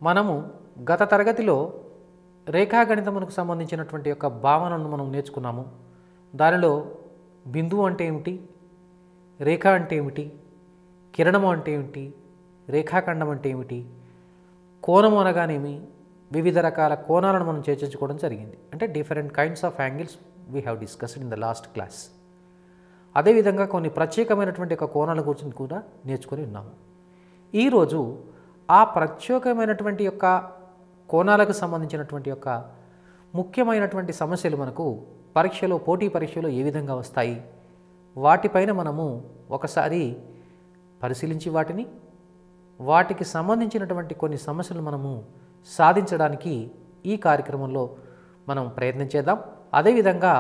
మనము గత తరగతిలో రేఖాగణితమునకు సంబంధించినటువంటి యొక్క భావనను మనం నేర్చుకున్నాము. దానిలో బిందువు అంటే ఏమిటి, రేఖ అంటే ఏమిటి, కిరణము అంటే ఏమిటి, రేఖాఖండం అంటే ఏమిటి, కోణము అనగానేమి, వివిధ రకాల కోణాలను మనం చర్చించుకోవడం జరిగింది. అంటే different kinds of angles we have discussed in the last class. అదేవిధంగా కొన్ని ప్రత్యేకమైనటువంటి యొక్క కోణాల గురించి కూడా నేర్చుకొని ఉన్నాము. ఈరోజు ఆ ప్రత్యేకమైనటువంటి యొక్క కోణాలకు సంబంధించినటువంటి యొక్క ముఖ్యమైనటువంటి సమస్యలు మనకు పరీక్షలో, పోటీ పరీక్షలో ఏ విధంగా వస్తాయి, వాటిపైన మనము ఒకసారి పరిశీలించి వాటికి సంబంధించినటువంటి కొన్ని సమస్యలు మనము సాధించడానికి ఈ కార్యక్రమంలో మనం ప్రయత్నం చేద్దాం. అదేవిధంగా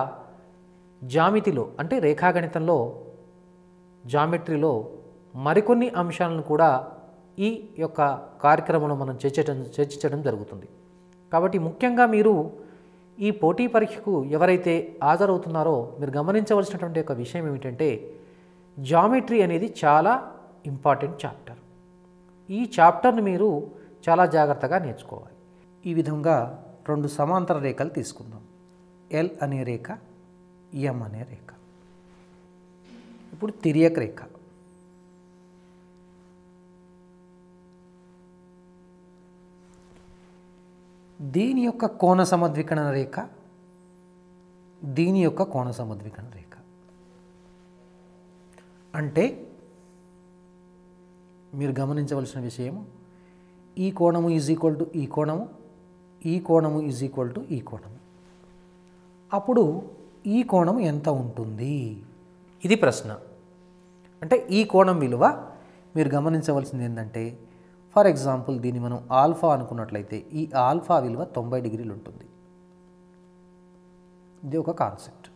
జామితిలో అంటే రేఖాగణితంలో, జామెట్రీలో మరికొన్ని అంశాలను కూడా ఈ యొక్క కార్యక్రమంలో మనం చర్చించడం జరుగుతుంది. కాబట్టి ముఖ్యంగా మీరు ఈ పోటీ పరీక్షకు ఎవరైతే హాజరవుతున్నారో మీరు గమనించవలసినటువంటి ఒక విషయం ఏమిటంటే, జామెట్రీ అనేది చాలా ఇంపార్టెంట్ చాప్టర్. ఈ చాప్టర్ని మీరు చాలా జాగ్రత్తగా నేర్చుకోవాలి. ఈ విధంగా రెండు సమాంతర రేఖలు తీసుకుందాం. ఎల్ అనే రేఖ, ఎం అనే రేఖ. ఇప్పుడు తిర్యక్ రేఖ. దీని యొక్క కోణ సమద్వికరణ రేఖ, దీని యొక్క కోణ సమద్వికరణ రేఖ. అంటే మీరు గమనించవలసిన విషయము, ఈ కోణము ఈజ్ ఈక్వల్ టు ఈ కోణము, ఈ కోణము ఈజ్ ఈక్వల్ టు ఈ కోణము. అప్పుడు ఈ కోణం ఎంత ఉంటుంది, ఇది ప్రశ్న. అంటే ఈ కోణం విలువ మీరు గమనించవలసింది ఏంటంటే, ఫర్ ఎగ్జాంపుల్ దీన్ని మనం ఆల్ఫా అనుకున్నట్లయితే ఈ ఆల్ఫా విలువ 90 డిగ్రీలు ఉంటుంది. ఇది ఒక కాన్సెప్ట్.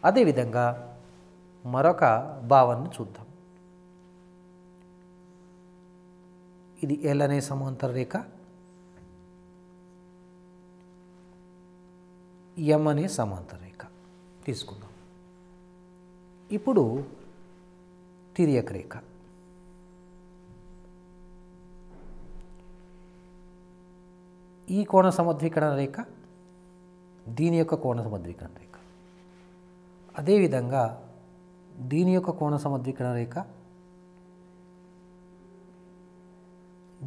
అదేవిధంగా మరొక భావనను చూద్దాం. ఇది ఎల్ అనే సమాంతర రేఖ, ఎం అనే సమాంతర రేఖ తీసుకుందాం. ఇప్పుడు తిర్యక్ రేఖ. ఈ కోణ సమద్వికరణ రేఖ, దీని యొక్క కోణ సమద్వికరణ రేఖ. అదేవిధంగా దీని యొక్క కోణ సమద్వికరణ రేఖ,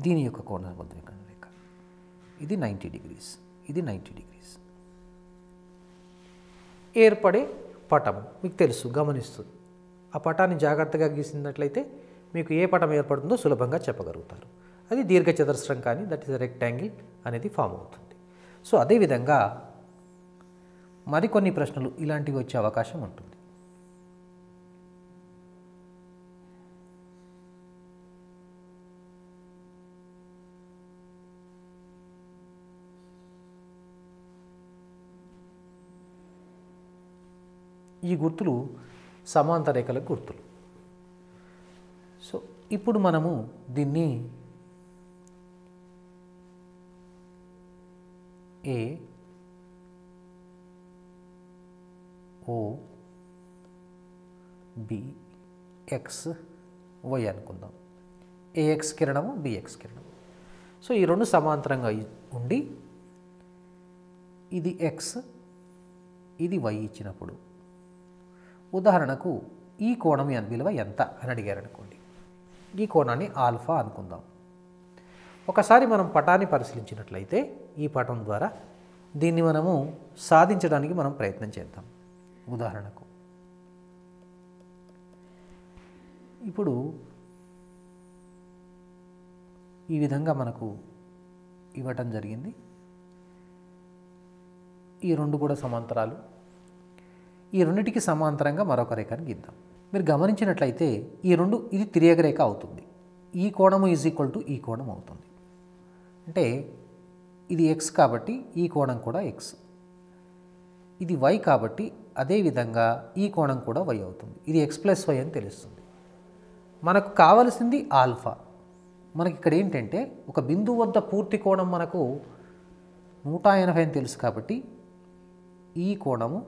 దీని యొక్క కోణ సమద్వికరణ రేఖ. ఇది 90 డిగ్రీస్, ఇది 90 డిగ్రీస్. ఏర్పడే పటము మీకు తెలుసు, గమనిస్తుంది. ఆ పటాన్ని జాగ్రత్తగా గీసినట్లయితే మీకు ఏ పటం ఏర్పడుతుందో సులభంగా చెప్పగలుగుతారు. అది దీర్ఘచతురస్రం కానీ, దట్ ఈస్ రెక్టాంగిల్ అనేది ఫామ్ అవుతుంది. సో అదేవిధంగా మరికొన్ని ప్రశ్నలు ఇలాంటివి వచ్చే అవకాశం ఉంటుంది. ఈ గుర్తులు సమాంతర రేఖల గుర్తులు. సో ఇప్పుడు మనము దీన్ని A O B X Y అనుకుందాం. ఏఎక్స్ కిరణము, బిఎక్స్ కిరణము. సో ఈ రెండు సమాంతరంగా ఉండి ఇది ఎక్స్, ఇది వై ఇచ్చినప్పుడు, ఉదాహరణకు ఈ కోణం విలువ ఎంత అని అడిగారనుకోండి. ఈ కోణాన్ని ఆల్ఫా అనుకుందాం. ఒకసారి మనం పటాన్ని పరిశీలించినట్లయితే ఈ పటం ద్వారా దీన్ని మనము సాధించడానికి మనం ప్రయత్నం చేద్దాం. ఉదాహరణకు ఇప్పుడు ఈ విధంగా మనకు ఇవ్వటం జరిగింది. ఈ రెండు కూడా సమాంతరాలు. ఈ రెండింటికి సమాంతరంగా మరొక రేఖను గీద్దాం. మీరు గమనించినట్లయితే ఈ రెండు, ఇది తిర్యక రేఖ అవుతుంది. ఈ కోణము ఈజ్ ఈక్వల్ టు ఈ కోణం అవుతుంది. అంటే ఇది ఎక్స్ కాబట్టి ఈ కోణం కూడా ఎక్స్, ఇది వై కాబట్టి అదేవిధంగా ఈ కోణం కూడా వై అవుతుంది. ఇది ఎక్స్ ప్లస్ వై అని తెలుస్తుంది. మనకు కావలసింది ఆల్ఫా. మనకి ఇక్కడ ఏంటంటే ఒక బిందువు వద్ద పూర్తి కోణం మనకు 180 అని తెలుసు కాబట్టి ఈ కోణము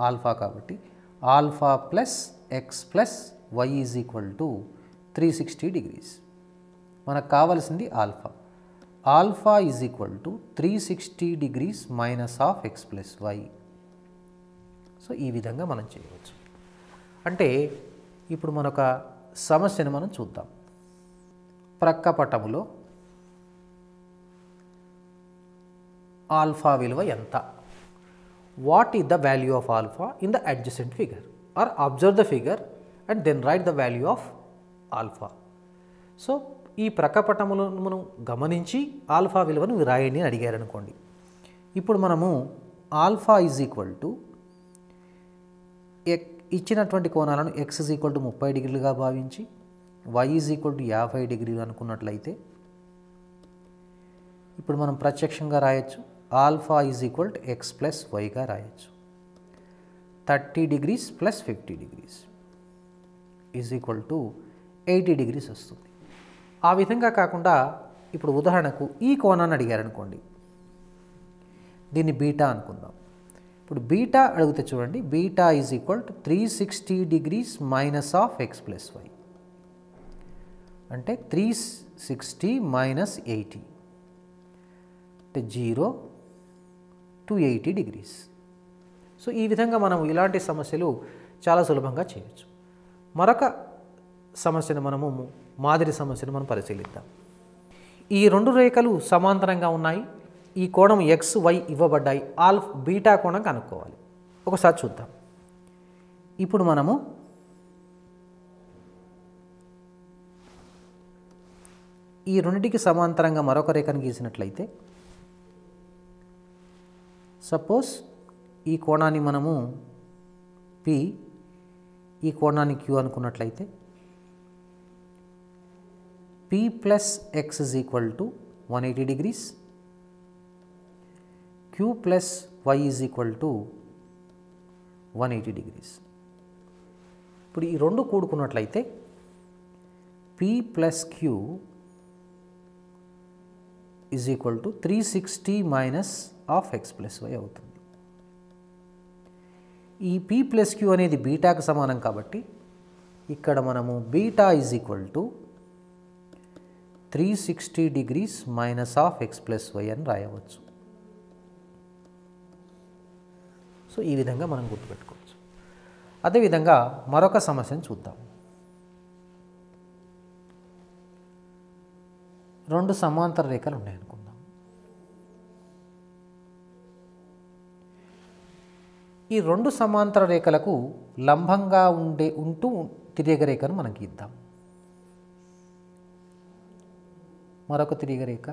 ఆల్ఫా కాబట్టి alpha plus x plus why is equal to 360 degrees. మనకు కావాల్సింది alpha. Alpha is equal to 360 degrees minus of X plus y. So ఈ విధంగా మనం చేయవచ్చు. అంటే ఇప్పుడు మనొక సమస్యను మనం చూద్దాం. ప్రక్క పటములో ఆల్ఫా విలువ ఎంత? What is the value of alpha in the adjacent figure? Or observe the figure and then write the value of alpha. So ఈ ప్రక్కపటములో మనం గమనించి ఆల్ఫా విలువను రాయండి అని అడిగారు అనుకోండి. ఇప్పుడు మనము ఆల్ఫా ఈజ్ ఈక్వల్ టు ఇచ్చినటువంటి కోణాలను ఎక్స్ ఈజ్ ఈక్వల్ టు 30 degreesగా భావించి Y is equal to 50 degrees అనుకున్నట్లయితే ఇప్పుడు మనం ప్రత్యక్షంగా రాయొచ్చు. Alpha is equal to X plus వైగా రాయొచ్చు. 30 degrees plus 50 degrees is equal to 80 degrees వస్తుంది. ఆ విధంగా కాకుండా ఇప్పుడు ఉదాహరణకు ఈ కోణాన్ని అడిగారనుకోండి, దీన్ని బీటా అనుకుందాం. ఇప్పుడు బీటా అడిగితే చూడండి, beta is equal to 360 degrees minus of X plus y. అంటే 360 మైనస్ 80 అంటే 0 to 80 degrees. సో ఈ విధంగా మనం ఇలాంటి సమస్యలు చాలా సులభంగా చేయొచ్చు. మరొక సమస్యను మనము మాదిరి సమస్యను మనం పరిశీలిద్దాం. ఈ రెండు రేఖలు సమాంతరంగా ఉన్నాయి. ఈ కోణం ఎక్స్ వై ఇవ్వబడ్డాయి. బీటా కోణం కనుక్కోవాలి. ఒకసారి చూద్దాం. ఇప్పుడు మనము ఈ రెండింటికి సమాంతరంగా మరొక రేఖను గీసినట్లయితే, సపోజ్ ఈ కోణాన్ని మనము పి, ఈ కోణాన్ని క్యూ అనుకున్నట్లయితే P plus X is equal to 180 degrees, Q plus why is equal to 180 degrees. ఇప్పుడు ఈ రెండు కూడుకున్నట్లయితే P plus Q is equal to 360 minus of X plus Y అవుతుంది. ఈ పి ప్లస్ క్యూ అనేది బీటాకు సమానం కాబట్టి ఇక్కడ మనము beta is equal to 360 degrees minus of X plus y అని రాయవచ్చు. సో ఈ విధంగా మనం గుర్తుపెట్టుకోవచ్చు. అదేవిధంగా మరొక సమస్యను చూద్దాం. రెండు సమాంతర రేఖలు ఉన్నాయనుకుందాం. ఈ రెండు సమాంతర రేఖలకు లంబంగా ఉంటూ తిరిగే రేఖను మనం గీద్దాం. మరొక తిరిగే రేఖ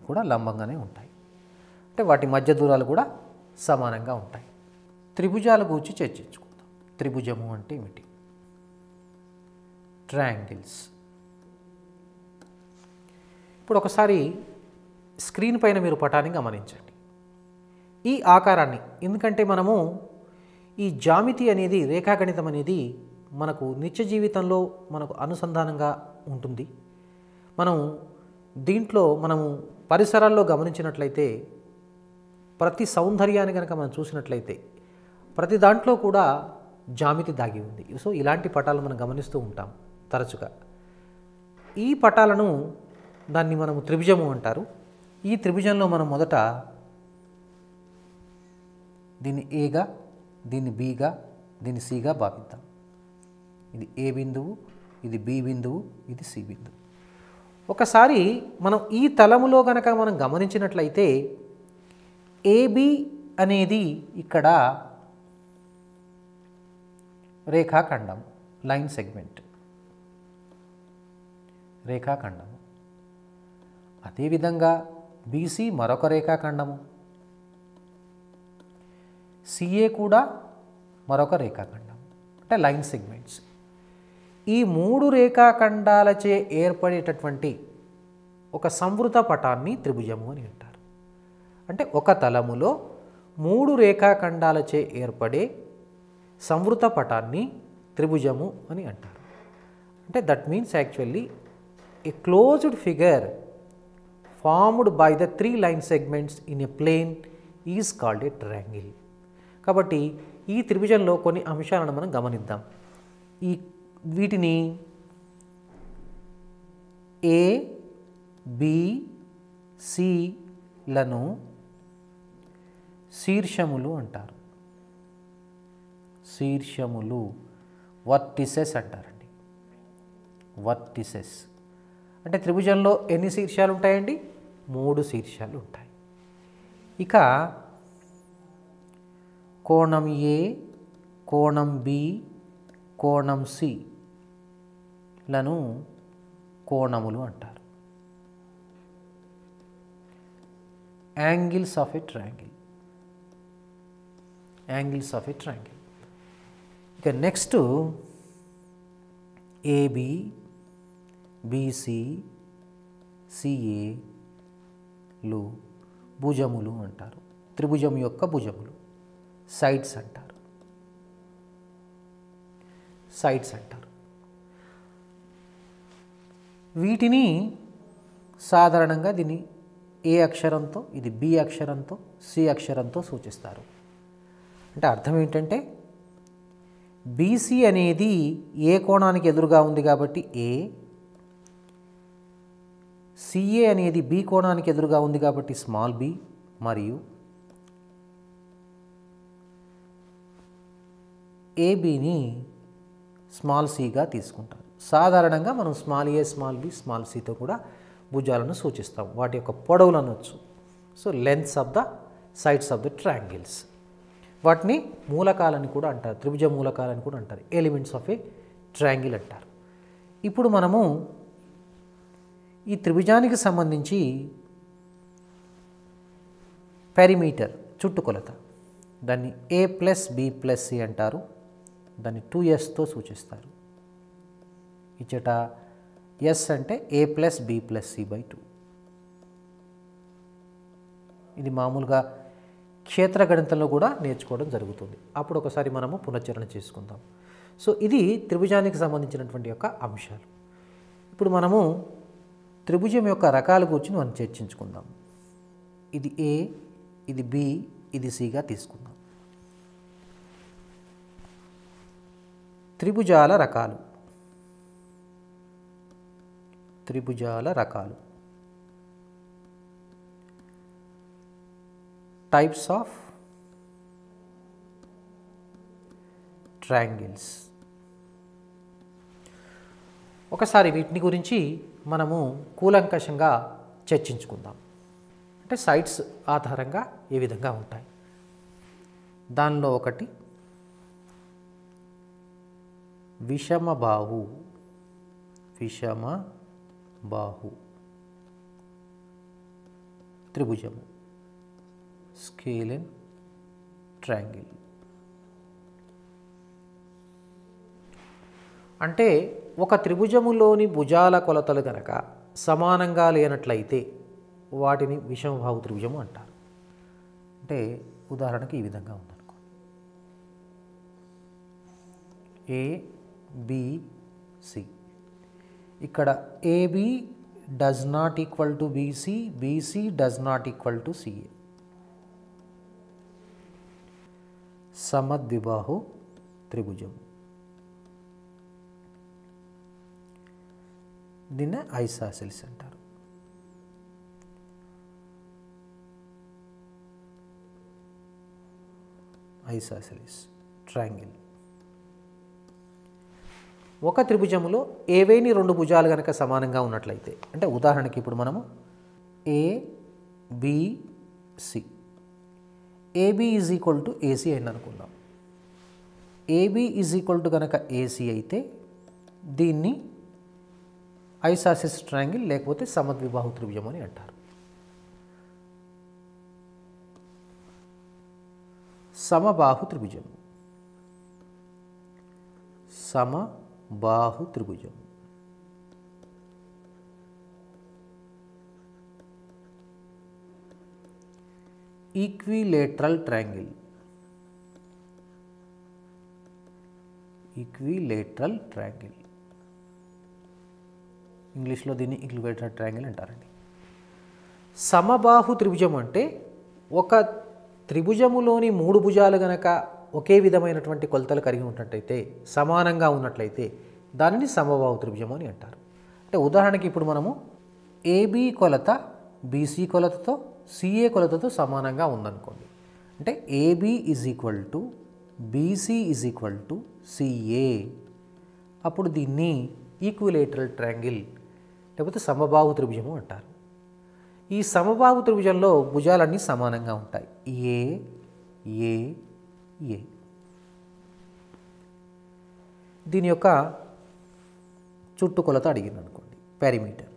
కూడా లంబంగానే ఉంటాయి. అంటే వాటి మధ్య దూరాలు కూడా సమానంగా ఉంటాయి. త్రిభుజాల గురించి చర్చించుకుందాం. త్రిభుజము అంటే ఏమిటి? ట్రయాంగిల్స్. ఇప్పుడు ఒకసారి స్క్రీన్ పైన మీరు పటాన్ని గమనించండి. ఈ ఆకారాన్ని, ఎందుకంటే మనము ఈ జామితి అనేది, రేఖాగణితం అనేది మనకు నిత్య జీవితంలో మనకు అనుసంధానంగా ఉంటుంది. మనము పరిసరాల్లో గమనించినట్లయితే ప్రతి సౌందర్యాన్ని కనుక మనం చూసినట్లయితే ప్రతి దాంట్లో కూడా జామితి దాగి ఉంది. సో ఇలాంటి పటాలు మనం గమనిస్తూ ఉంటాం తరచుగా. ఈ పటాలను దాన్ని మనము త్రిభుజము అంటారు. ఈ త్రిభుజంలో మనం మొదట దీన్ని ఏగా, దీన్ని బిగా, దీన్ని సిగా భావిద్దాం. ఇది ఏ బిందువు, ఇది బి బిందువు, ఇది సి బిందువు. ఒకసారి మనం ఈ తలములో కనుక మనం గమనించినట్లయితే ఏబి అనేది ఇక్కడ రేఖాఖండం, లైన్ సెగ్మెంట్, రేఖాఖండము. అదేవిధంగా బీసీ మరొక రేఖాఖండము, సిఏ కూడా మరొక రేఖాఖండం, అంటే లైన్ సెగ్మెంట్స్. ఈ మూడు రేఖాఖండాలచే ఏర్పడేటటువంటి ఒక సంవృత పటాన్ని త్రిభుజము అని అంటారు. అంటే ఒక తలములో మూడు రేఖాఖండాలచే ఏర్పడే సంవృత పటాన్ని త్రిభుజము అని అంటారు. అంటే that means actually a closed figure formed by the 3 line segments in a plane is called a triangle. కాబట్టి ఈ త్రిభుజంలో కొన్ని అంశాలను మనం గమనిద్దాం. వీటిని ఏ బి సిలను శీర్షములు అంటారు. శీర్షములు వర్టిసెస్ అంటారండి. వర్టిసెస్ అంటే త్రిభుజంలో ఎన్ని శీర్షాలు ఉంటాయండి? 3 శీర్షాలు ఉంటాయి. ఇక కోణం ఏ, కోణం బి, కోణం సిలను కోణములు అంటారు. Angles of a triangle. Angles of a triangle. ఇక నెక్స్ట్ ఏబి, బీసీ, సిఏలు భుజములు అంటారు. త్రిభుజం యొక్క భుజములు సైడ్స్ అంటారు. సైడ్స్ అంటారు. వీటిని సాధారణంగా దీన్ని ఏ అక్షరంతో, ఇది బి అక్షరంతో, సి అక్షరంతో సూచిస్తారు. అంటే అర్థం ఏంటంటే బీసీ అనేది ఏ కోణానికి ఎదురుగా ఉంది కాబట్టి ఏ, సిఏ అనేది బి కోణానికి ఎదురుగా ఉంది కాబట్టి స్మాల్ బి, మరియు ఏబిని స్మాల్ సిగా తీసుకుంటారు. సాధారణంగా మనం స్మాల్ ఏ, స్మాల్ బి, స్మాల్ సితో కూడా భుజాలను సూచిస్తాం. వాటి యొక్క పొడవులు అనొచ్చు. So lengths of the sides of the triangles. వాటిని మూలకాలని కూడా అంటారు. త్రిభుజ మూలకాలని కూడా అంటారు. ఎలిమెంట్స్ ఆఫ్ ఏ ట్రయాంగిల్ అంటారు. ఇప్పుడు మనము ఈ త్రిభుజానికి సంబంధించి పెరిమీటర్, చుట్టుకొలత, దాన్ని A plus B plus C అంటారు. దాన్ని 2sతో సూచిస్తారు. ఇచ్చట ఎస్ అంటే A plus B plus C by 2. ఇది మామూలుగా క్షేత్ర గణితంలో కూడా నేర్చుకోవడం జరుగుతుంది. అప్పుడు ఒకసారి మనము పునశ్చరణ చేసుకుందాం. సో ఇది త్రిభుజానికి సంబంధించినటువంటి యొక్క అంశాలు. ఇప్పుడు మనము త్రిభుజం యొక్క రకాల గురించి మనం చర్చించుకుందాం. ఇది ఏ, ఇది బి, ఇది సిగా తీసుకుందాం. త్రిభుజాల రకాలు. త్రిభుజాల రకాలు. Types of triangles. ఒకసారి వీటిని గురించి మనము కూలంకషంగా చర్చించుకుందాం. అంటే సైడ్స్ ఆధారంగా ఏ విధంగా ఉంటాయి. దానిలో ఒకటి విషమబాహు. విషమబాహు త్రిభుజము, స్కేలెన్ ట్రయాంగిల్. అంటే ఒక త్రిభుజములోని భుజాల కొలతలు కనుక సమానంగా లేనట్లయితే వాటిని విషమబాహు త్రిభుజము అంటారు. అంటే ఉదాహరణకి ఈ విధంగా ఉందనుకో, ఏబిసి. ఇక్కడ AB does not equal to BC, BC does not equal to CA. సమద్విబాహు త్రిభుజం. దీన్నే ఐసాసిల్స్ అంటారు. Isosceles triangle. ఒక త్రిభుజములో ఏవేని 2 భుజాలు కనుక సమానంగా ఉన్నట్లయితే, అంటే ఉదాహరణకి ఇప్పుడు మనము ABC, AB is equal to AC అయింది అనుకుందాం. ఏబి ఈజ్ ఈక్వల్ టు కనుక ఏసీ అయితే దీన్ని ఐసాసిస్ ట్రయాంగిల్ లేకపోతే సమద్విబాహు త్రిభుజం అని అంటారు. సమబాహు త్రిభుజం. సమబాహు త్రిభుజం. Equilateral triangle. Equilateral triangle. ఇంగ్లీష్లో దీన్ని ఈక్విలేటరల్ ట్రయాంగిల్ అంటారండి. సమబాహు త్రిభుజం అంటే ఒక త్రిభుజములోని 3 భుజాలు గనక ఒకే విధమైనటువంటి కొలతలు కలిగి ఉన్నట్లయితే, సమానంగా ఉన్నట్లయితే దానిని సమబాహు త్రిభుజం అని అంటారు. అంటే ఉదాహరణకి ఇప్పుడు మనము ఏబీ కొలత బీసీ కొలతతో సిఏ కొలతతో సమానంగా ఉందనుకోండి. అంటే AB is equal to BC is equal to CA. అప్పుడు దీన్ని ఈక్విలేటరల్ ట్రయాంగిల్ లేకపోతే సమబాహు త్రిభుజము అంటారు. ఈ సమబాహు త్రిభుజంలో భుజాలన్నీ సమానంగా ఉంటాయి. ఏ ఏ ఏ. దీని యొక్క చుట్టుకొలత అడిగింది అనుకోండి, perimeter.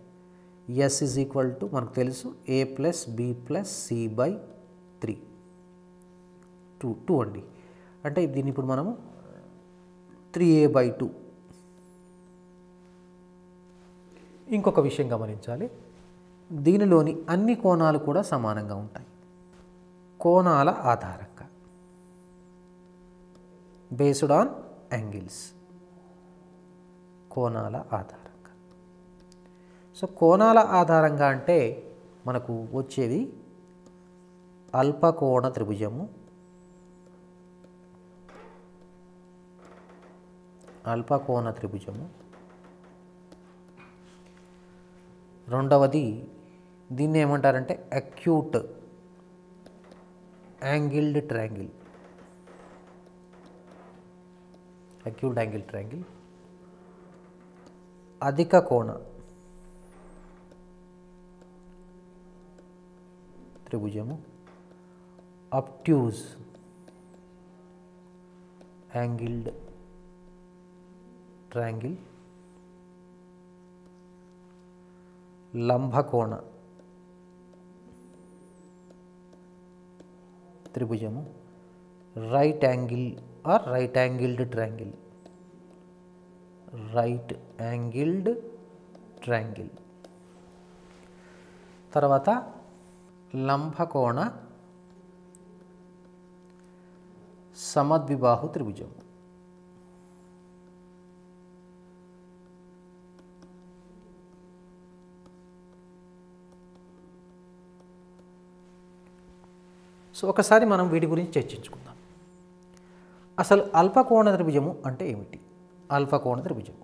S is equal to మనకు తెలుసు A plus B plus C by 3 2 అండి. అంటే దీన్ని ఇప్పుడు మనము 3a/2. ఇంకొక విషయం గమనించాలి, దీనిలోని అన్ని కోణాలు కూడా సమానంగా ఉంటాయి. కోణాల ఆధారంగా, బేస్డ్ ఆన్ యాంగిల్స్, కోణాల ఆధారంగా. సో కోణాల ఆధారంగా అంటే మనకు వచ్చేది అల్పకోణ త్రిభుజము, అల్పకోణ త్రిభుజము. రెండవది దీన్ని ఏమంటారంటే acute angled triangle, acute angle triangle. అధిక కోణ త్రిభుజము, అబ్ట్యూజ్ యాంగిల్డ్ ట్రయాంగిల్. లంబకోణ త్రిభుజము, right angle or right angled triangle, right angled triangle. తర్వాత లంబకోణ సమద్విబాహు త్రిభుజం. సో ఒకసారి మనం వీటి గురించి చర్చించుకుందాం. అసలు అల్పకోణ త్రిభుజము అంటే ఏమిటి? అల్పకోణ త్రిభుజం,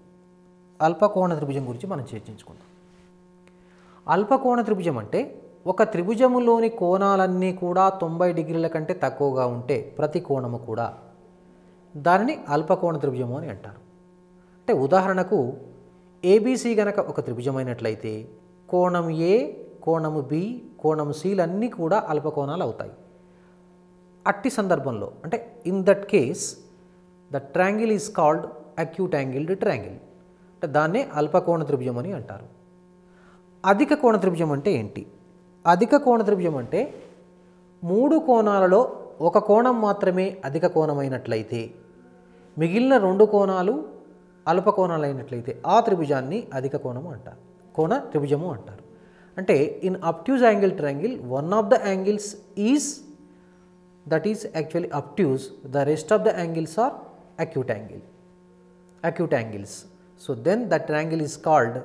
అల్పకోణ త్రిభుజం గురించి మనం చర్చించుకుందాం. అల్పకోణ త్రిభుజం అంటే ఒక త్రిభుజములోని కోణాలన్నీ కూడా 90 డిగ్రీల కంటే తక్కువగా ఉంటే ప్రతి కోణము కూడా దానిని అల్పకోణ త్రిభుజము అని అంటారు. అంటే ఉదాహరణకు ఏబీసీ గనక ఒక త్రిభుజమైనట్లయితే కోణం ఏ, కోణము బి, కోణము సిలన్నీ కూడా అల్పకోణాలు అవుతాయి. అట్టి సందర్భంలో అంటే in that case the triangle is called acute angled triangle. అంటే దాన్నే అల్పకోణ త్రిభుజం అని అంటారు. అధిక కోణ త్రిభుజం అంటే ఏంటి? అధిక కోణ త్రిభుజం అంటే 3 కోణాలలో ఒక కోణం మాత్రమే అధిక కోణమైనట్లయితే మిగిలిన 2 కోణాలు అల్పకోణాలు అయినట్లయితే ఆ త్రిభుజాన్ని అధిక కోణము అంటారు, కోణ త్రిభుజము అంటారు. అంటే in అబ్ట్యూజ్ angle triangle one of the angles is that is actually obtuse, the rest of the angles are acute angles. So then the triangle is called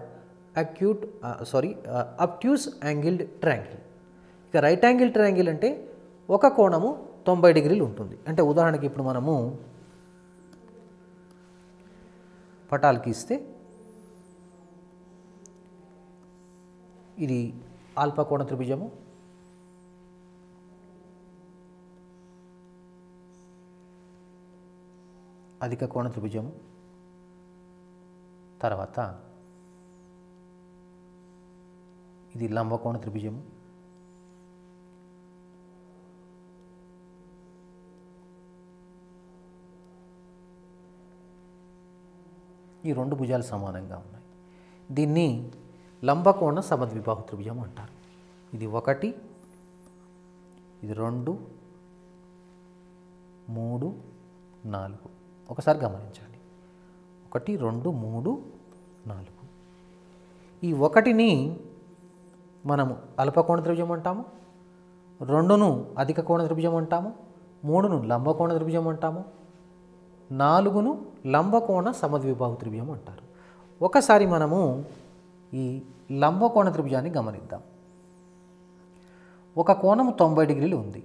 obtuse angled triangle. ఇక రైట్ యాంగిల్ ట్రయాంగిల్ అంటే ఒక కోణము 90 డిగ్రీలు ఉంటుంది. అంటే ఉదాహరణకి ఇప్పుడు మనము పటాలకి ఇస్తే ఇది అల్పకోణ త్రిభుజము, అధిక కోణ త్రిభుజము, తర్వాత ఇది లంబకోణ త్రిభుజము, ఈ 2 భుజాలు సమానంగా ఉన్నాయి. దీన్ని లంబకోణ సమద్విబాహు త్రిభుజం అంటారు. ఇది 1, ఇది 2, 3, 4. ఒకసారి గమనించండి, 1, 2, 3, 4. ఈ 1ని మనము అల్పకోణ త్రిభుజం అంటాము, 2ను అధిక కోణ త్రిభుజం అంటాము, 3ను లంబకోణ త్రిభుజం అంటాము, 4ను లంబకోణ సమద్విబాహు త్రిభుజం అంటారు. ఒకసారి మనము ఈ లంబకోణ త్రిభుజాన్ని గమనిద్దాం. ఒక కోణము 90 డిగ్రీలు ఉంది.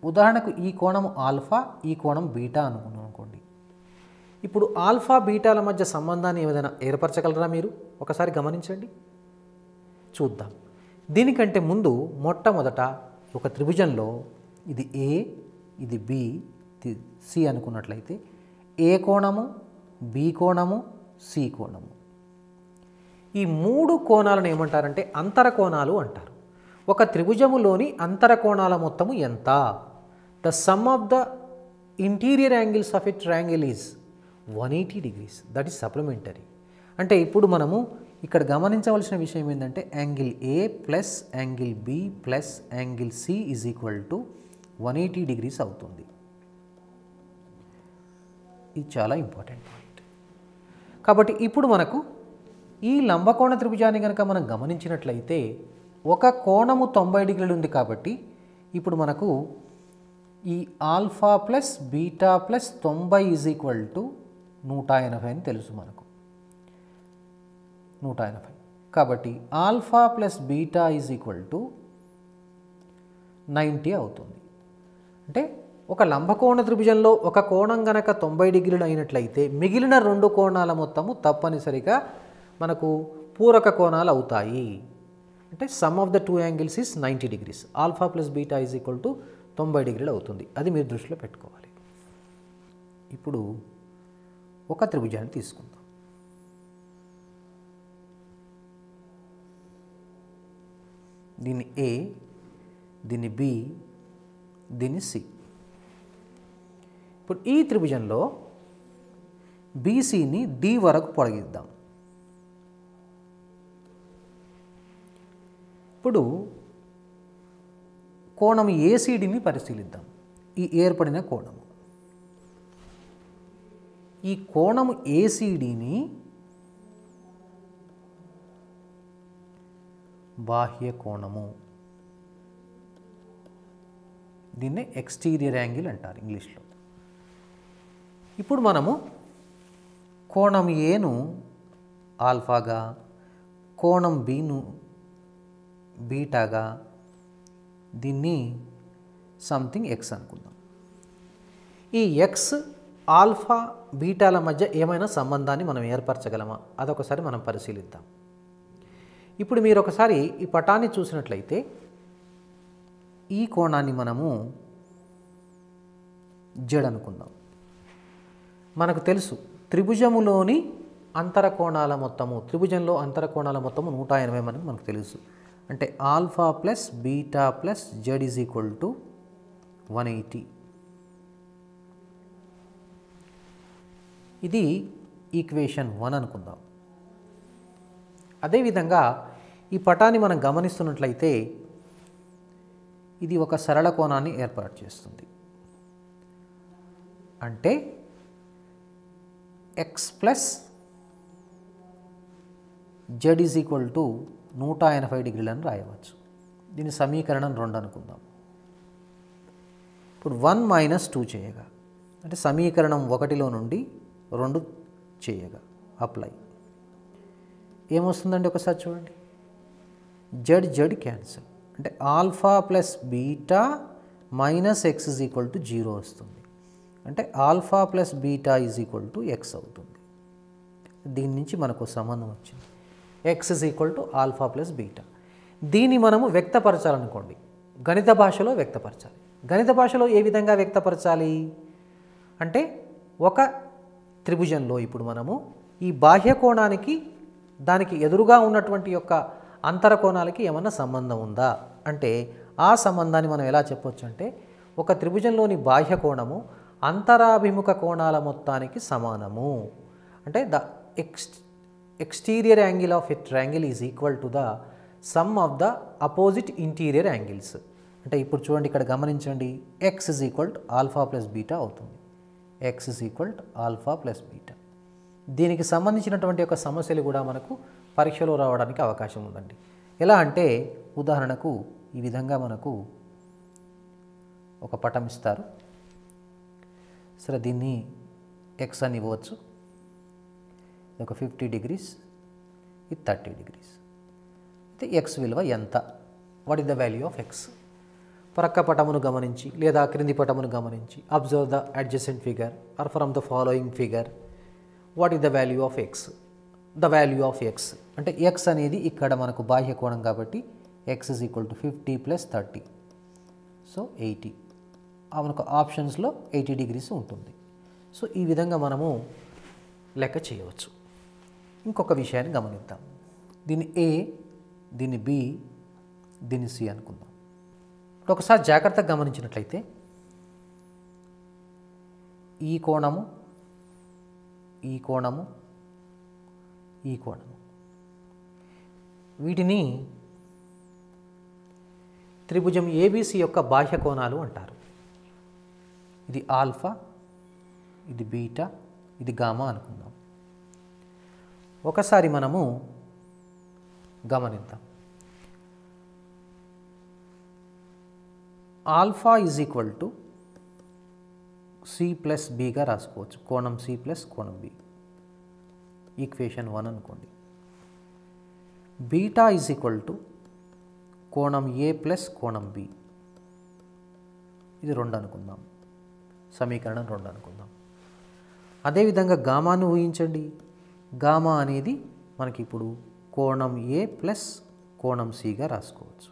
ఉదాహరణకు ఈ కోణము ఆల్ఫా, ఈ కోణం బీటా అనుకున్నాం అనుకోండి. ఇప్పుడు ఆల్ఫా బీటాల మధ్య సంబంధాన్ని ఏదైనా ఏర్పరచగలరా మీరు? ఒకసారి గమనించండి, చూద్దాం. దీనికంటే ముందు మొట్టమొదట ఒక త్రిభుజంలో ఇది ఏ, ఇది బి, ఇది సి అనుకున్నట్లయితే ఏ కోణము, బి కోణము, సి కోణము, ఈ 3 కోణాలను ఏమంటారంటే అంతర కోణాలు అంటారు. ఒక త్రిభుజములోని అంతర కోణాల మొత్తము ఎంత? The sum of the interior angles of a triangle is 180 degrees. That is supplementary. అంటే ఇప్పుడు మనము ఇక్కడ గమనించవలసిన విషయం ఏంటంటే angle A plus angle B plus angle C is equal to 180 degrees అవుతుంది. ఇది చాలా ఇంపార్టెంట్ పాయింట్. కాబట్టి ఇప్పుడు మనకు ఈ లంబకోణ త్రిభుజాన్ని కనుక మనం గమనించినట్లయితే ఒక కోణము 90 degrees ఉంది. కాబట్టి ఇప్పుడు మనకు ఈ alpha plus beta plus 90 is equal to 180 అని తెలుసు మనకు, 180. కాబట్టి alpha plus beta is equal to 90 అవుతుంది. అంటే ఒక లంబకోణ త్రిభుజంలో ఒక కోణం గనక 90 degrees అయినట్లయితే మిగిలిన 2 కోణాల మొత్తము తప్పనిసరిగా మనకు పూరక కోణాలు అవుతాయి. అంటే some of the 2 angles is 90 degrees. Alpha plus beta is equal to 90 degrees అవుతుంది. అది మీరు దృష్టిలో పెట్టుకోవాలి. ఇప్పుడు ఒక త్రిభుజాన్ని తీసుకుందాం. దీన్ని ఏ, దీన్ని బి, దీన్ని సి. ఇప్పుడు ఈ త్రిభుజంలో బీసీని డి వరకు పొడిగిద్దాం. ఇప్పుడు కోణం ఏసీడీని పరిశీలిద్దాం. ఈ ఏర్పడిన కోణము, ఈ కోణము ఏసీడీని బాహ్య కోణము, దీన్నే ఎక్స్టీరియర్ యాంగిల్ అంటారు ఇంగ్లీష్లో. ఇప్పుడు మనము కోణం ఏను ఆల్ఫాగా, కోణం బిను బీటాగా, దీన్ని సంథింగ్ ఎక్స్ అనుకుందాం. ఈ ఎక్స్ ఆల్ఫా బీటాల మధ్య ఏమైనా సంబంధాన్ని మనం ఏర్పరచగలమా అదొకసారి మనం పరిశీలిద్దాం. ఇప్పుడు మీరు ఒకసారి ఈ పటాన్ని చూసినట్లయితే ఈ కోణాన్ని మనము జెడ్ అనుకుందాం. మనకు తెలుసు త్రిభుజములోని అంతర కోణాల మొత్తము, త్రిభుజంలో అంతర కోణాల మొత్తము 180 మనకు మనకు తెలుసు. అంటే alpha plus beta plus Z is equal to 180. ఇది ఈక్వేషన్ 1 అనుకుందాం. అదేవిధంగా ఈ పటాన్ని మనం గమనిస్తున్నట్లయితే ఇది ఒక సరళ కోణాన్ని ఏర్పాటు చేస్తుంది. అంటే X plus Z is equal to 180 degrees అని రాయవచ్చు. దీని సమీకరణం 2 అనుకుందాం. ఇప్పుడు 1 మైనస్ 2 చేయగా, అంటే సమీకరణం 1లో నుండి 2 చేయగా అప్లై ఏమొస్తుందండి ఒకసారి చూడండి. జెడ్ జెడ్ క్యాన్సిల్, అంటే alpha plus beta minus X is equal to 0 వస్తుంది. అంటే alpha plus beta is equal to X అవుతుంది. దీని నుంచి మనకు సంబంధం వచ్చింది, X is equal to alpha plus beta. దీన్ని మనము వ్యక్తపరచాలనుకోండి, గణిత భాషలో వ్యక్తపరచాలి. గణిత భాషలో ఏ విధంగా వ్యక్తపరచాలి అంటే ఒక త్రిభుజంలో ఇప్పుడు మనము ఈ బాహ్య కోణానికి దానికి ఎదురుగా ఉన్నటువంటి యొక్క అంతర కోణాలకి ఏమన్నా సంబంధం ఉందా అంటే ఆ సంబంధాన్ని మనం ఎలా చెప్పొచ్చు అంటే ఒక త్రిభుజంలోని బాహ్య కోణము అంతరాభిముఖ కోణాల మొత్తానికి సమానము. అంటే the exterior angle of a triangle is equal to the sum of the opposite interior angles. అంటే ఇప్పుడు చూడండి, ఇక్కడ గమనించండి, X is equal to alpha plus beta అవుతుంది. X is equal to alpha plus beta. దీనికి సంబంధించినటువంటి ఒక సమస్యలు కూడా మనకు పరీక్షలో రావడానికి అవకాశం ఉందండి. ఎలా అంటే ఉదాహరణకు ఈ విధంగా మనకు ఒక పటం ఇస్తారు. సరే, దీన్ని ఎక్స్ అని ఇవ్వచ్చు. ఇది ఒక 50 degrees, ఇది 30 degrees. అయితే ఎక్స్ విలువ ఎంత, what is the value of x? ప్రక్క పటమును గమనించి లేదా క్రింది పటమును గమనించి observe the adjacent figure or from the following figure what is the value of x? The value of x అంటే ఎక్స్ అనేది ఇక్కడ మనకు బాహ్య కోణం కాబట్టి x is equal to 50 + 30, so 80. మనకు ఆప్షన్స్లో 80 degrees ఉంటుంది. సో ఈ విధంగా మనము లెక్క చేయవచ్చు. ఇంకొక విషయాన్ని గమనిద్దాం. దీన్ని ఏ, దీన్ని బి, దీన్ని సి అనుకుందాం. ఇప్పుడు ఒకసారి జాగ్రత్తగా గమనించినట్లయితే ఈ కోణము, ఈ కోణము, ఈ కోణము, వీటిని త్రిభుజం ఏబిసి యొక్క బాహ్య కోణాలు అంటారు. ఇది ఆల్ఫా, ఇది బీటా, ఇది గామా అనుకుందాం. ఒకసారి మనము గమనిద్దాం. Alpha is equal to C plus బిగా రాసుకోవచ్చు. కోణం సి ప్లస్ కోణం బి, ఈక్వేషన్ 1 అనుకోండి. బీటా ఈజ్ ఈక్వల్ టు కోణం ఏ ప్లస్ కోణం బి, ఇది 2 అనుకుందాం. సమీకరణం 2 అనుకుందాం. అదేవిధంగా గామాను ఊహించండి. గామా అనేది మనకి ఇప్పుడు కోణం ఏ ప్లస్ కోణం సిగా రాసుకోవచ్చు.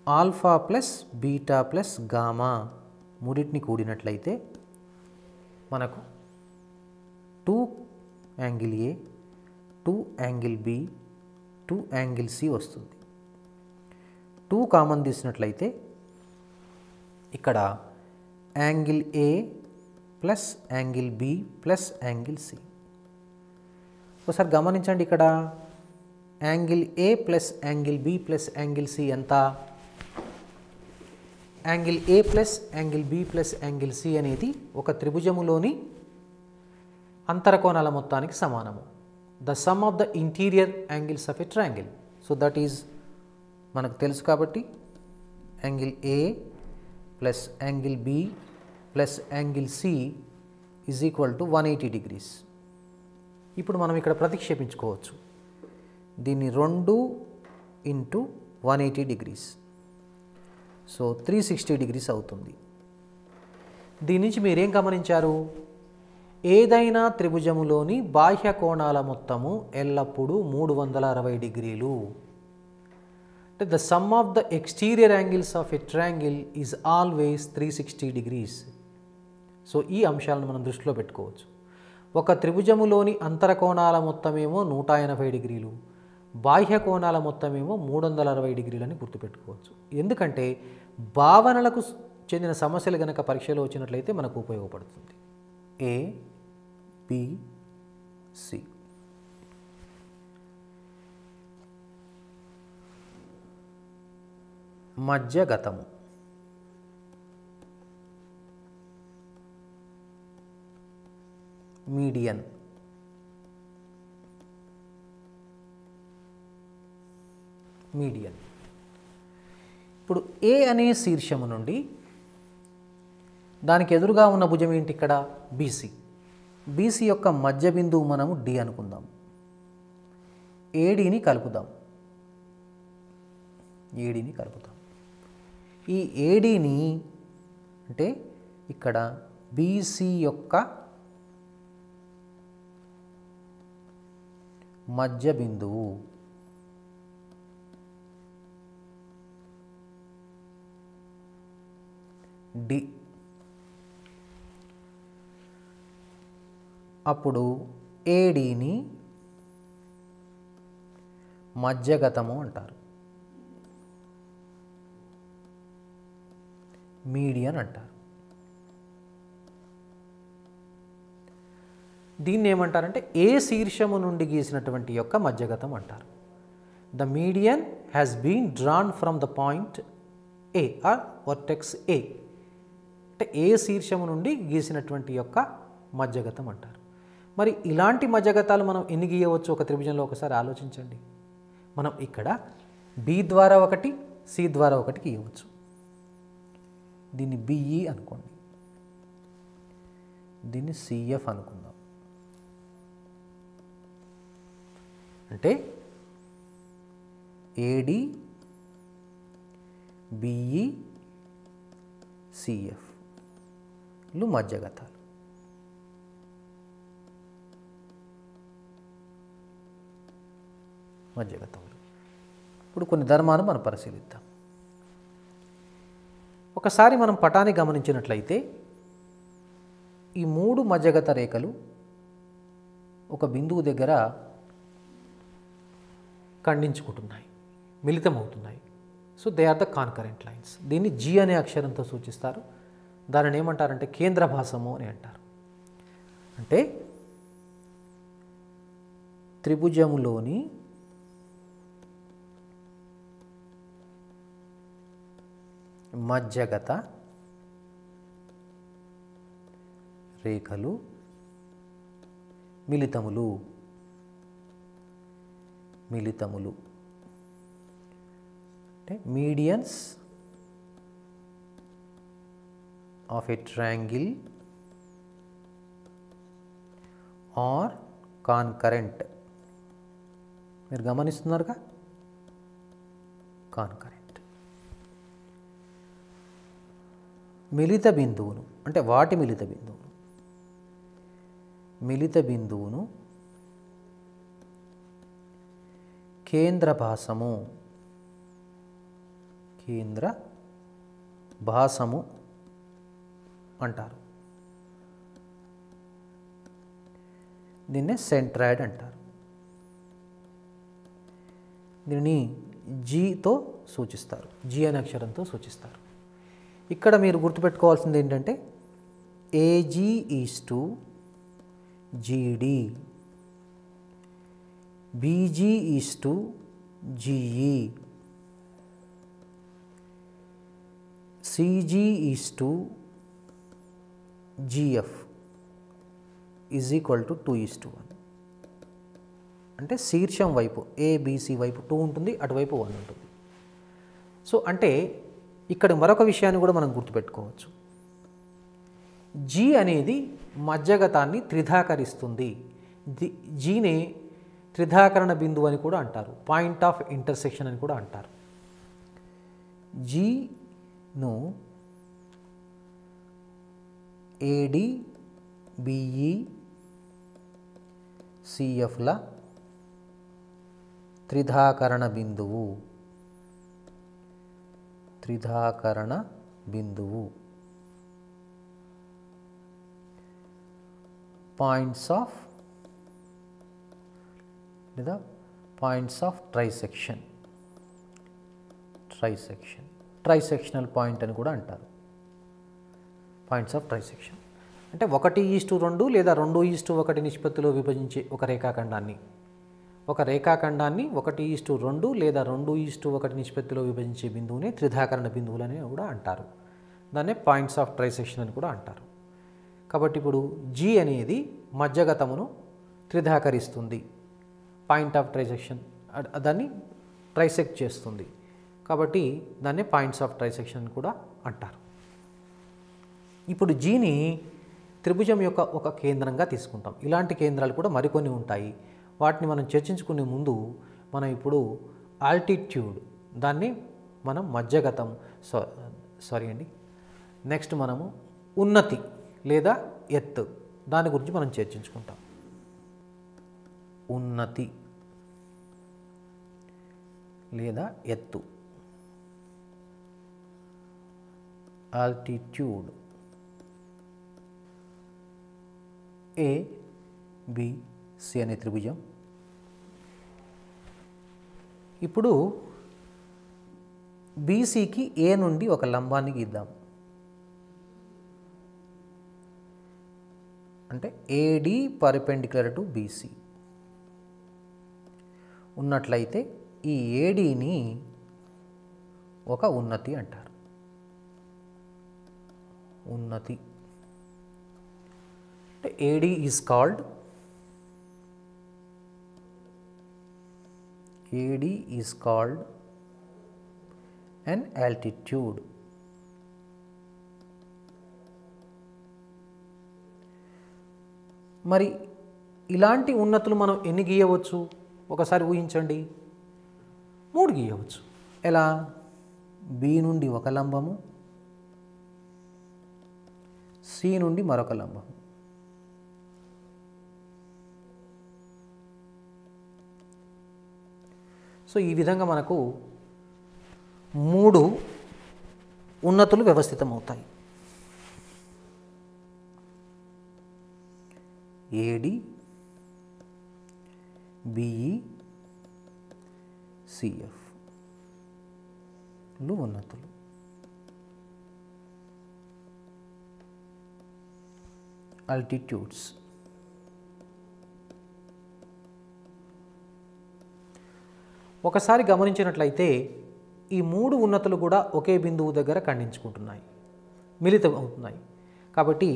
Alpha plus beta plus gamma మూడింటిని కూడినట్లయితే మనకు 2 angle A, 2 angle B, 2 angle C వస్తుంది. 2 కామన్ తీసినట్లయితే ఇక్కడ angle A plus angle B plus angle C. ఒకసారి గమనించండి, ఇక్కడ angle A plus angle B plus angle C ఎంత? Angle A plus angle B plus angle C అనేది ఒక త్రిభుజములోని అంతరకోణాల మొత్తానికి సమానము. The sum of the interior angles of a triangle. So that is మనకు తెలుసు కాబట్టి angle A plus angle B plus angle C is equal to 180 degrees. ఇప్పుడు మనం ఇక్కడ ప్రతిక్షేపించుకోవచ్చు. దీన్ని 2 × 180 degrees, సో 360 degrees అవుతుంది. దీని నుంచి మీరేం గమనించారు? ఏదైనా త్రిభుజములోని బాహ్య కోణాల మొత్తము ఎల్లప్పుడూ 360 degrees. అంటే the sum of the exterior angles of a triangle is always 360 degrees. So ఈ అంశాలను మనం దృష్టిలో పెట్టుకోవచ్చు. ఒక త్రిభుజములోని అంతర కోణాల మొత్తమేమో 180 degrees, బాహ్య కోణాల మొత్తమేమో 360 degrees అని గుర్తుపెట్టుకోవచ్చు. ఎందుకంటే భావనలకు చెందిన సమస్యలు కనుక పరీక్షలో వచ్చినట్లయితే మనకు ఉపయోగపడుతుంది. ఏ, బి, సి. మధ్యగతము. మీడియన్. మీడియన్. ఇప్పుడు ఏ అనే శీర్షము నుండి దానికి ఎదురుగా ఉన్న భుజం ఏంటి? ఇక్కడ బీసీ. బీసీ యొక్క మధ్య బిందువు మనము డి అనుకుందాం. ఏడీని కలుపుదాం. ఏడీని కలుపుతాం. ఈ ఏడీని అంటే ఇక్కడ బీసీ యొక్క మధ్య బిందువు డి. అప్పుడు ఏడీని మధ్యగతము అంటారు, మీడియన్ అంటారు. దీన్ని ఏమంటారంటే ఏ శీర్షము నుండి గీసినటువంటి యొక్క మధ్యగతం అంటారు. The median has been drawn from the point A or vertex A. అంటే ఏ శీర్షము నుండి గీసినటువంటి యొక్క మధ్యగతం అంటారు. మరి ఇలాంటి మధ్యగతాలు మనం ఎన్ని గీయవచ్చు ఒక త్రిభుజంలో? ఒకసారి ఆలోచించండి. మనం ఇక్కడ బి ద్వారా ఒకటి, సి ద్వారా ఒకటి గీయవచ్చు. దీన్ని బిఈ అనుకోండి, దీన్ని సిఎఫ్ అనుకుందాం. అంటే ఏడి, బిఈ, సిఎఫ్లు మధ్యగతాలు. మధ్యగతములు. ఇప్పుడు కొన్ని ధర్మాలు మనం పరిశీలిద్దాం. ఒకసారి మనం పటాన్ని గమనించినట్లయితే ఈ 3 మధ్యగత రేఖలు ఒక బిందువు దగ్గర ఖండించుకుంటున్నాయి, మిళితమవుతున్నాయి. So they are the concurrent lines. దీన్ని జీ అనే అక్షరంతో సూచిస్తారు. దానిని ఏమంటారంటే కేంద్ర భాసము అని అంటారు. అంటే త్రిభుజములోని మధ్యగత రేఖలు మిళితములు అంటే medians of a triangle are concurrent. మీరు గమనిస్తున్నారుగా, కాన్కరెంట్. మిళిత బిందువును అంటే వాటి మిళిత బిందువును కేంద్ర భాసము అంటారు. దీన్నే సెంట్రాయిడ్ అంటారు. దీనిని జీతో సూచిస్తారు, జీ అనే అక్షరంతో సూచిస్తారు. ఇక్కడ మీరు గుర్తుపెట్టుకోవాల్సింది ఏంటంటే AG is to GD, BG is to GE, CG is to GF is equal to 2:1. అంటే శీర్షం వైపు ఏబిసి వైపు 2 ఉంటుంది, అటువైపు 1 ఉంటుంది. సో అంటే ఇక్కడ మరొక విషయాన్ని కూడా మనం గుర్తుపెట్టుకోవచ్చు. జీ అనేది మధ్యగతాన్ని త్రిధాకరిస్తుంది. జీని త్రిధాకరణ బిందువు అని కూడా అంటారు, పాయింట్ ఆఫ్ ఇంటర్సెక్షన్ అని కూడా అంటారు. జీను ఏడి బిఈ సిఎఫ్ల త్రిధాకరణ బిందువు పాయింట్స్ ఆఫ్ ట్రైసెక్షనల్ పాయింట్ అని కూడా అంటారు. పాయింట్స్ ఆఫ్ ట్రైసెక్షన్ అంటే 1:2 లేదా 2:1 నిష్పత్తిలో విభజించే ఒక రేఖాఖండాన్ని 1:2 లేదా 2:1 నిష్పత్తిలో విభజించే బిందువుని త్రిధాకరణ బిందువులని కూడా అంటారు. దాన్నే పాయింట్స్ ఆఫ్ ట్రైసెక్షన్ అని కూడా అంటారు. కాబట్టి ఇప్పుడు జీ అనేది మధ్యగతమును త్రిధాకరిస్తుంది, పాయింట్ ఆఫ్ ట్రైసెక్షన్ దాన్ని ట్రైసెక్ట్ చేస్తుంది. కాబట్టి దాన్నే పాయింట్స్ ఆఫ్ ట్రైసెక్షన్ అని కూడా అంటారు. ఇప్పుడు జీని త్రిభుజం యొక్క ఒక కేంద్రంగా తీసుకుంటాం. ఇలాంటి కేంద్రాలు కూడా మరికొన్ని ఉంటాయి. వాటిని మనం చర్చించుకునే ముందు మనం ఇప్పుడు ఆల్టిట్యూడ్, దాన్ని మనం మధ్యగతం నెక్స్ట్ మనము ఉన్నతి లేదా ఎత్తు, దాని గురించి మనం చర్చించుకుంటాం. ఉన్నతి లేదా ఎత్తు, ఆల్టిట్యూడ్. ఏబిసి అనే త్రిభుజం. ఇప్పుడు బీసీకి ఏ నుండి ఒక లంబాన్ని గీద్దాం. అంటే ఏడి పర్పెండిక్యులర్ టు బీసీ ఉన్నట్లయితే ఈ ఏడీని ఒక ఉన్నతి అంటారు. ఉన్నతి అంటే AD is called an altitude. మరి ఇలాంటి ఉన్నతులు మనం ఎన్ని గీయవచ్చు ఒకసారి ఊహించండి. 3 గీయవచ్చు. ఎలా? బి నుండి ఒక లంబము, సి నుండి మరొక లంబము, సో ఈ విధంగా మనకు 3 ఉన్నతులు వ్యవస్థితమవుతాయి. ఏడి, బిఈ, సిఎఫ్లు ఉన్నతులు. ఆల్టిట్యూడ్స్. ఒకసారి గమనించినట్లయితే ఈ 3 ఉన్నతులు కూడా ఒకే బిందువు దగ్గర ఖండించుకుంటున్నాయి, మిళితం అవుతున్నాయి. కాబట్టి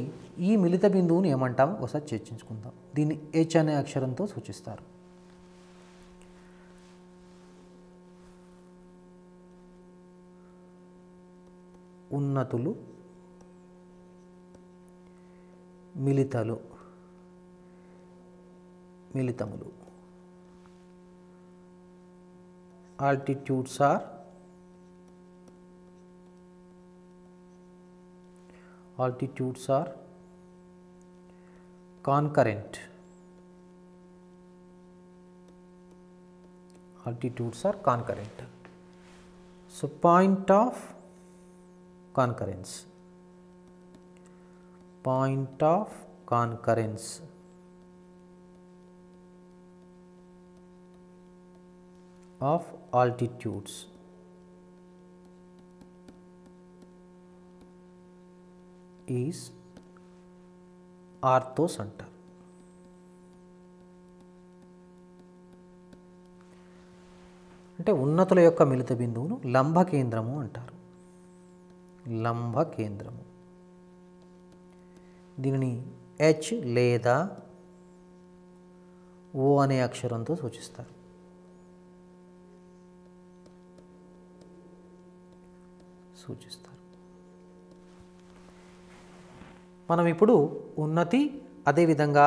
ఈ మిళిత బిందువుని ఏమంటామో ఒకసారి చర్చించుకుందాం. దీన్ని హెచ్ అనే అక్షరంతో సూచిస్తారు. ఉన్నతులు, మిళితములు. Altitudes are concurrent. So point of concurrence. Of altitudes is ఆర్థోసెంటర్. అంటే ఉన్నతుల యొక్క మిళిత బిందువును లంబ కేంద్రము అంటారు. లంబ కేంద్రము. దీనిని హెచ్ లేదా ఓ అనే అక్షరంతో సూచిస్తారు. మనం ఇప్పుడు ఉన్నతి అదేవిధంగా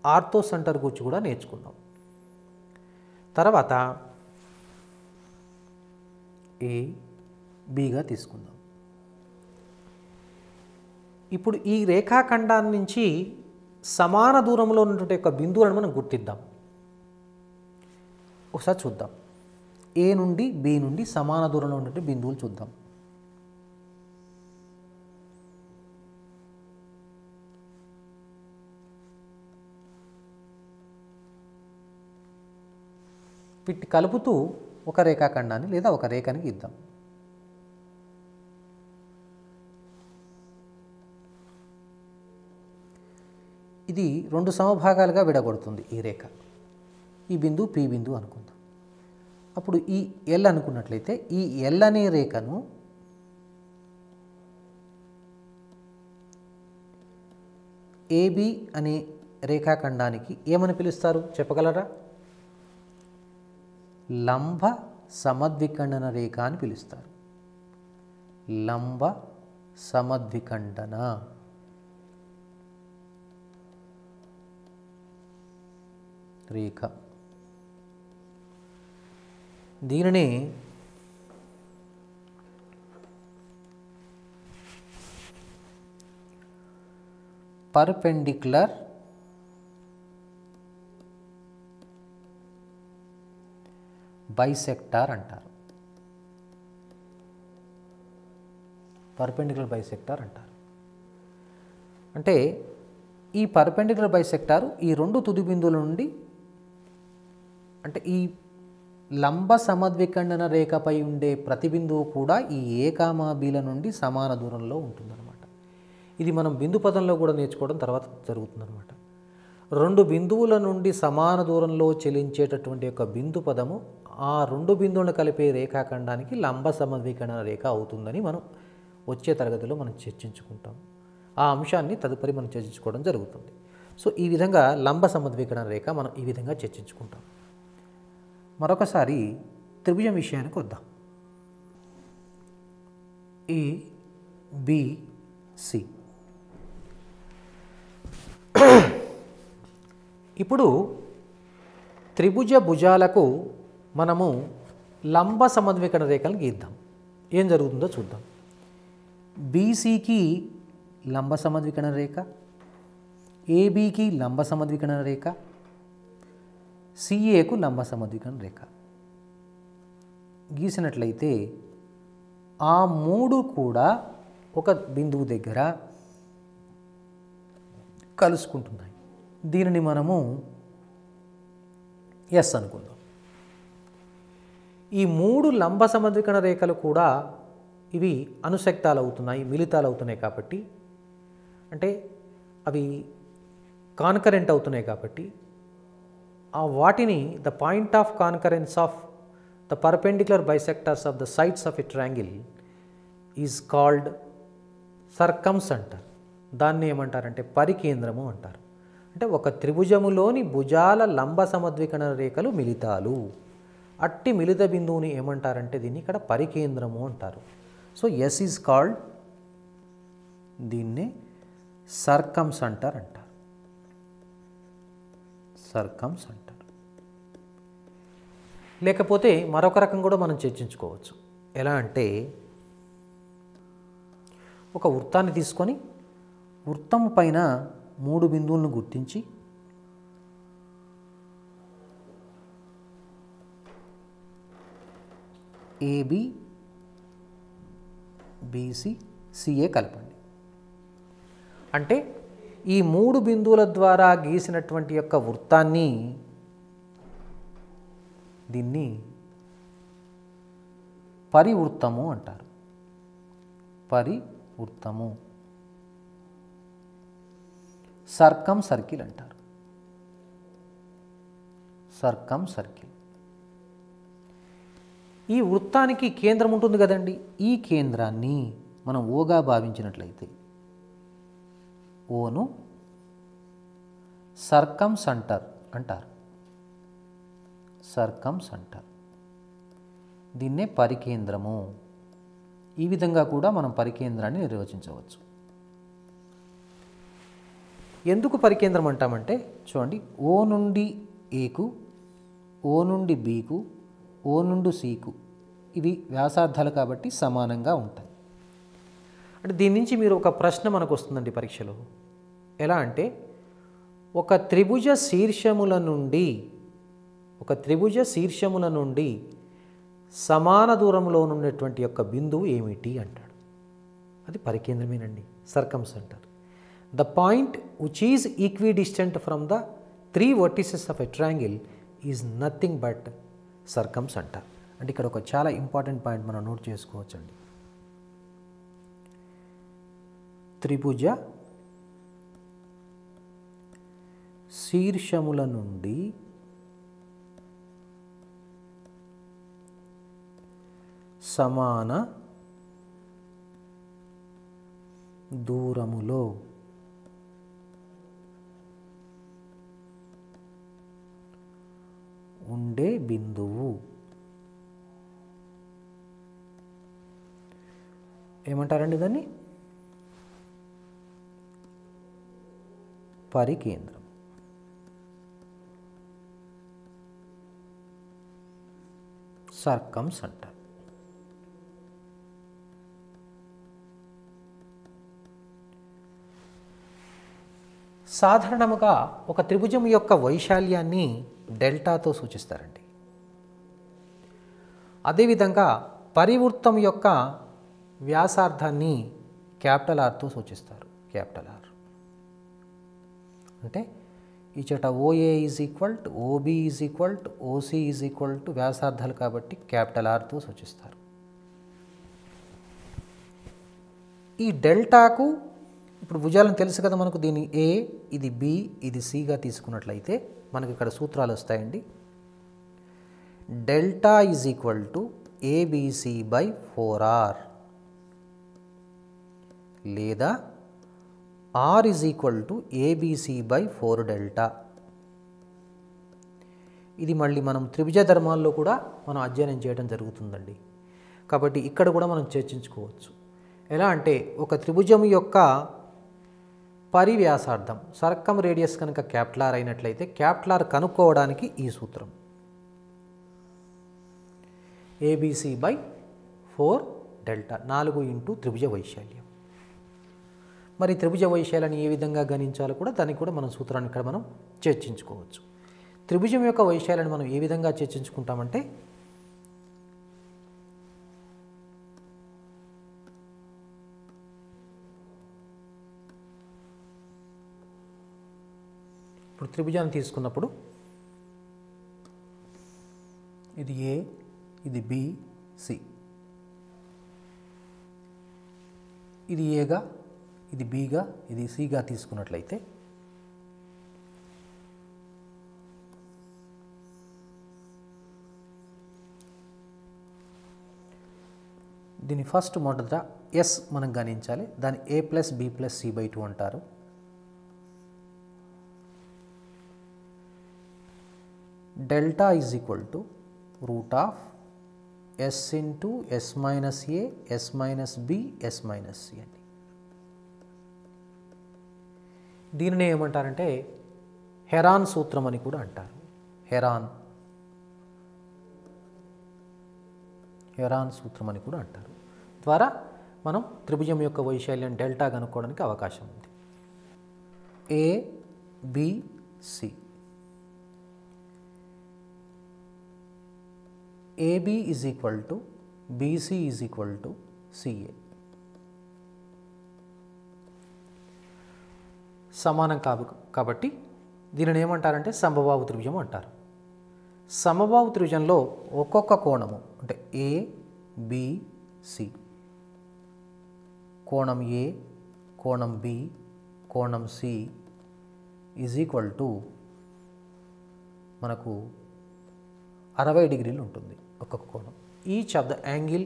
ఆర్థోసెంటర్ గురించి కూడా నేర్చుకున్నాం. తర్వాత ఏ బిగా తీసుకుందాం. ఇప్పుడు ఈ రేఖాఖండాన్ని నుంచి సమాన దూరంలో ఉన్నటువంటి యొక్క బిందువులను మనం గుర్తిద్దాం. ఒకసారి చూద్దాం. ఏ నుండి బి నుండి సమాన దూరంలో ఉన్నటువంటి బిందువులు చూద్దాం. వీటి కలుపుతూ ఒక రేఖాఖండాన్ని లేదా ఒక రేఖని గీద్దాం. ఇది 2 సమభాగాలుగా విడగొడుతుంది ఈ రేఖ. ఈ బిందువు పి బిందువు అనుకుందాం. అప్పుడు ఈ ఎల్ అనుకున్నట్లయితే ఈ ఎల్ అనే రేఖను ఏబి అనే రేఖాఖండానికి ఏమని పిలుస్తారు చెప్పగలరా? లంబ సమద్విఖండన రేఖ అని పిలుస్తారు. లంబ సమద్విఖండన రేఖ. దీనిని పర్పెండిక్యులర్ బైసెక్టార్ అంటారు. పర్పెండిక్యులర్ బైసెక్టార్ అంటారు. అంటే ఈ పర్పెండిక్యులర్ బైసెక్టార్ ఈ 2 తుది బిందువుల నుండి, అంటే ఈ లంబ సమద్విఖండన రేఖపై ఉండే ప్రతి బిందువు కూడా ఈ ఏ కామా బిల నుండి సమాన దూరంలో ఉంటుందన్నమాట. ఇది మనం బిందు పదంలో కూడా నేర్చుకోవడం తర్వాత జరుగుతుందన్నమాట. 2 బిందువుల నుండి సమాన దూరంలో చెలించేటటువంటి యొక్క బిందు పదము ఆ 2 బిందువులను కలిపే రేఖాఖండానికి లంబ సమద్విఖండన రేఖ అవుతుందని మనం వచ్చే తరగతిలో మనం చర్చించుకుంటాం. ఆ అంశాన్ని తదుపరి మనం చర్చించుకోవడం జరుగుతుంది. సో ఈ విధంగా లంబ సమద్విఖండన రేఖ మనం ఈ విధంగా చర్చించుకుంటాం. మరొకసారి త్రిభుజం విషయానికి వద్దాం. A B C. ఇప్పుడు త్రిభుజ భుజాలకు మనము లంబ సమద్విఖండన రేఖలను గీద్దాం. ఏం జరుగుతుందో చూద్దాం. బీసీకి లంబ సమద్విఖండన రేఖ, ఏబికి లంబ సమద్విఖండన రేఖ, సిఏకు లంబ సమద్విఖండన రేఖ. గీసినట్లయితే ఆ మూడు కూడా ఒక బిందువు దగ్గర కలుసుకుంటున్నాయి. దీనిని మనము ఎస్ అనుకుందాం. ఈ మూడు లంబ సమద్వికరణ రేఖలు కూడా ఇవి అనుసక్తాలు అవుతున్నాయి, మిళితాలు అవుతున్నాయి కాబట్టి, అంటే అవి కాన్కరెంట్ అవుతున్నాయి కాబట్టి ఆ వాటిని the point of concurrence of the perpendicular bisectors of the sides of a triangle is called circums అంటారు. దాన్ని ఏమంటారంటే పరికేంద్రము అంటారు. అంటే ఒక త్రిభుజములోని భుజాల లంబ సమద్వికరణ రేఖలు మిళితాలు. అట్టి మిళిత బిందువుని ఏమంటారంటే దీన్ని ఇక్కడ పరికేంద్రము అంటారు. సో ఎస్ ఈజ్ కాల్డ్, దీన్నే సర్కమ్స్ అంటారు. సర్కమ్స్ అంటారు. లేకపోతే మరొక రకం కూడా మనం చర్చించుకోవచ్చు. ఎలా అంటే ఒక వృత్తాన్ని తీసుకొని వృత్తం పైన మూడు బిందువులను గుర్తించి ఏబి బీసీ సిఏ కలపండి. అంటే ఈ మూడు బిందువుల ద్వారా గీసినటువంటి యొక్క వృత్తాన్ని దీన్ని పరివృత్తము అంటారు. పరివృత్తము, సర్కమ్ సర్కిల్ అంటారు. సర్కమ్ సర్కిల్. ఈ వృత్తానికి కేంద్రం ఉంటుంది కదండి. ఈ కేంద్రాన్ని మనం ఓగా భావించినట్లయితే ఓను సర్కమ్ సెంటర్ అంటారు. సర్కమ్ సెంటర్, దీన్నే పరికేంద్రము. ఈ విధంగా కూడా మనం పరికేంద్రాన్ని నిర్వచించవచ్చు. ఎందుకు పరికేంద్రం అంటామంటే చూడండి, ఓ నుండి ఏకు, ఓ నుండి బీకు, ఓ నుండి సికు ఇవి వ్యాసార్థాలు కాబట్టి సమానంగా ఉంటాయి. అంటే దీని నుంచి మీరు ఒక ప్రశ్న మనకు వస్తుందండి పరీక్షలో. ఎలా అంటే ఒక త్రిభుజ శీర్షముల నుండి సమాన దూరంలో ఉన్నటువంటి యొక్క బిందువు ఏమిటి అంటాడు. అది పరికేంద్రమేనండి, circumcentre. The point which is equidistant from the three vertices of a triangle is nothing but circumcentre. అంటే ఇక్కడ ఒక చాలా ఇంపార్టెంట్ పాయింట్ మనం నోట్ చేసుకోవచ్చండి. త్రిభుజ శీర్షముల నుండి సమాన దూరములో ఉండే బిందువు ఏమంటారండి? దాన్ని పరికేంద్రం. సర్కమ్స్ అంటారు. సాధారణముగా ఒక త్రిభుజం యొక్క వైశాల్యాన్ని డెల్టాతో సూచిస్తారండి. అదేవిధంగా పరివృత్తం యొక్క వ్యాసార్థాన్ని క్యాపిటల్ ఆర్తో సూచిస్తారు. క్యాపిటల్ ఆర్ అంటే ఈ చోట OA is equal to OB is equal to OC is equal to వ్యాసార్థాలు కాబట్టి క్యాపిటల్ ఆర్తో సూచిస్తారు. ఈ డెల్టాకు ఇప్పుడు భుజాలను తెలుసు కదా మనకు. దీని ఏ, ఇది బి, ఇది సిగా తీసుకున్నట్లయితే మనకి ఇక్కడ సూత్రాలు వస్తాయండి. Delta is equal to ABC by 4R లేదా R is equal to ABC by 4 delta. ఇది మళ్ళీ మనం త్రిభుజ ధర్మాల్లో కూడా మనం అధ్యయనం చేయడం జరుగుతుందండి. కాబట్టి ఇక్కడ కూడా మనం చర్చించుకోవచ్చు. ఎలా అంటే ఒక త్రిభుజం యొక్క పరివ్యాసార్థం సర్కమ్ రేడియస్ కనుక క్యాపిటల్ ఆర్ అయినట్లయితే క్యాపిటల్ ఆర్ కనుక్కోవడానికి ఈ సూత్రం ఏబిసి బై 4 డెల్టా, 4 ఇంటూ త్రిభుజ వైశాల్యం. మరి త్రిభుజ వైశాల్యాన్ని ఏ విధంగా గణించాలో కూడా దానికి కూడా మనం సూత్రాన్ని ఇక్కడ మనం చర్చించుకోవచ్చు. త్రిభుజం యొక్క వైశాల్యాన్ని మనం ఏ విధంగా చర్చించుకుంటామంటే ఇప్పుడు త్రిభుజాన్ని తీసుకున్నప్పుడు ఇది ఏ, ఇది బి, సి. ఇది ఏగా, ఇది బిగా, ఇది సిగా తీసుకున్నట్లయితే దీని ఫస్ట్ మొదట ఎస్ మనం గణించాలి. దాన్ని A plus B plus C by 2 అంటారు. Delta is equal to root of S into S minus A, S minus B, S minus C అండి. దీనిని ఏమంటారంటే హెరాన్ సూత్రం అని కూడా అంటారు. హెరాన్ సూత్రం అని కూడా అంటారు. ద్వారా మనం త్రిభుజం యొక్క వైశాల్యం డెల్టా కనుక్కోవడానికి అవకాశం ఉంది. A B C, AB is equal to BC is equal to CA. సమానం కాబట్టి దీనిని ఏమంటారంటే సమబాహు త్రిభుజం అంటారు. సమబాహు త్రిభుజంలో ఒక్కొక్క కోణము అంటే ఏ బి సి, కోణం ఏ, కోణం బి, కోణం సి ఈజ్ ఈక్వల్ టు మనకు 60 డిగ్రీలు ఉంటుంది ఒక్కొక్క కోణం. Each of the angle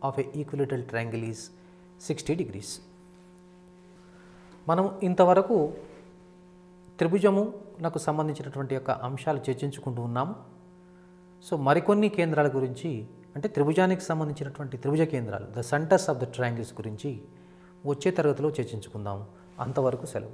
of a equilateral triangle is 60 degrees. మనం ఇంతవరకు త్రిభుజమునకు సంబంధించినటువంటి యొక్క అంశాలు చర్చించుకుంటూ ఉన్నాము. సో మరికొన్ని కేంద్రాల గురించి అంటే త్రిభుజానికి సంబంధించినటువంటి త్రిభుజ కేంద్రాలు, the centres of the triangles గురించి వచ్చే తరగతిలో చర్చించుకుందాము. అంతవరకు సెలవు.